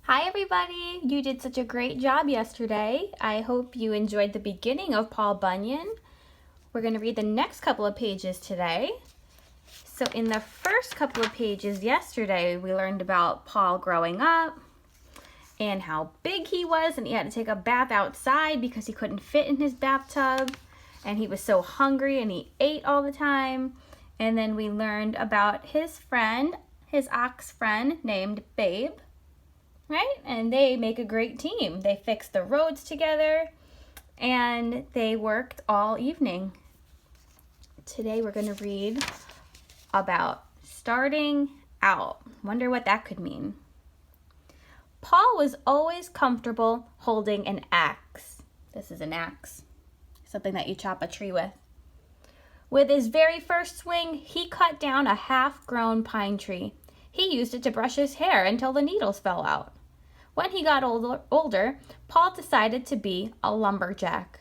Hi everybody! You did such a great job yesterday. I hope you enjoyed the beginning of Paul Bunyan. We're going to read the next couple of pages today. So in the first couple of pages yesterday, we learned about Paul growing up and how big he was, and he had to take a bath outside because he couldn't fit in his bathtub, and he was so hungry and he ate all the time. And then we learned about his friend, his ox friend named Babe. Right? And they make a great team. They fixed the roads together and they worked all evening. Today we're going to read about starting out. Wonder what that could mean. Paul was always comfortable holding an axe. This is an axe, something that you chop a tree with. With his very first swing, he cut down a half-grown pine tree. He used it to brush his hair until the needles fell out. When he got older, Paul decided to be a lumberjack.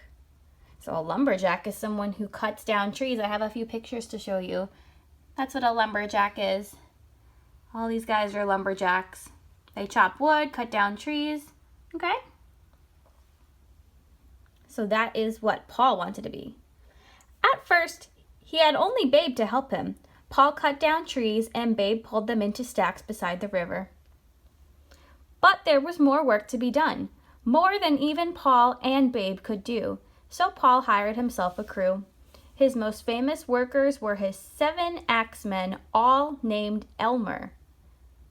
So a lumberjack is someone who cuts down trees. I have a few pictures to show you. That's what a lumberjack is. All these guys are lumberjacks. They chop wood, cut down trees. Okay? So that is what Paul wanted to be. At first, he had only Babe to help him. Paul cut down trees and Babe pulled them into stacks beside the river. But there was more work to be done, more than even Paul and Babe could do, so Paul hired himself a crew. His most famous workers were his 7 axemen, all named Elmer.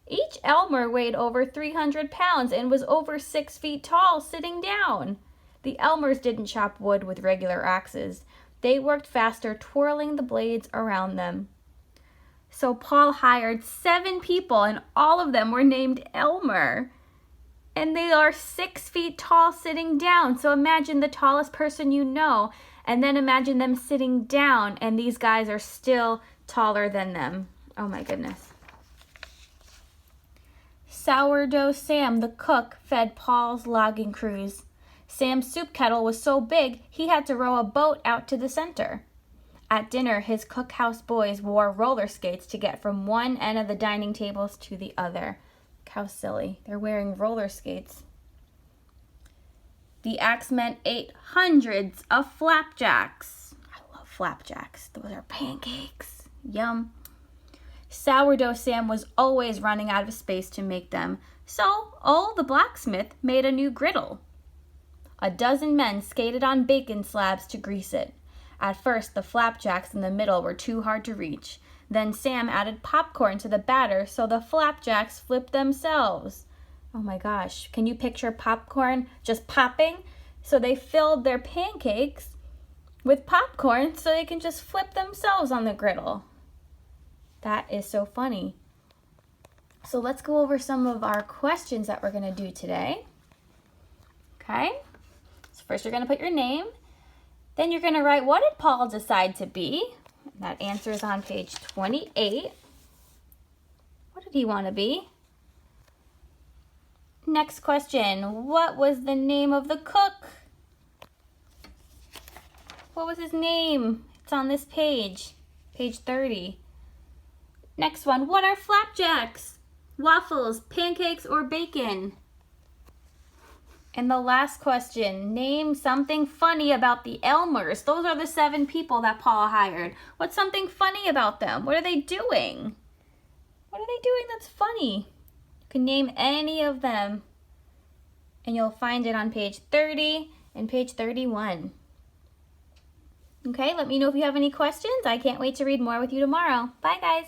Each Elmer weighed over 300 pounds and was over 6 feet tall sitting down. The Elmers didn't chop wood with regular axes. They worked faster, twirling the blades around them. So Paul hired 7 people, and all of them were named Elmer. And they are 6 feet tall sitting down. So imagine the tallest person you know, and then imagine them sitting down, and these guys are still taller than them. Oh my goodness. Sourdough Sam, the cook, fed Paul's logging crews. Sam's soup kettle was so big, he had to row a boat out to the center. At dinner, his cookhouse boys wore roller skates to get from one end of the dining tables to the other. How silly. They're wearing roller skates. The axemen ate hundreds of flapjacks. I love flapjacks. Those are pancakes. Yum. Sourdough Sam was always running out of space to make them, so the blacksmith made a new griddle. A dozen men skated on bacon slabs to grease it. At first, the flapjacks in the middle were too hard to reach. Then Sam added popcorn to the batter so the flapjacks flipped themselves. Oh my gosh, can you picture popcorn just popping? So they filled their pancakes with popcorn so they can just flip themselves on the griddle. That is so funny. So let's go over some of our questions that we're going to do today. Okay, so first you're going to put your name. Then you're going to write, what did Paul decide to be? That answer is on page 28. What did he want to be? Next question, what was the name of the cook? What was his name? It's on this page, page 30. Next one, what are flapjacks? Waffles, pancakes, or bacon? And the last question, name something funny about the Elmers. Those are the 7 people that Paul hired. What's something funny about them? What are they doing? What are they doing that's funny? You can name any of them. And you'll find it on page 30 and page 31. Okay, let me know if you have any questions. I can't wait to read more with you tomorrow. Bye, guys.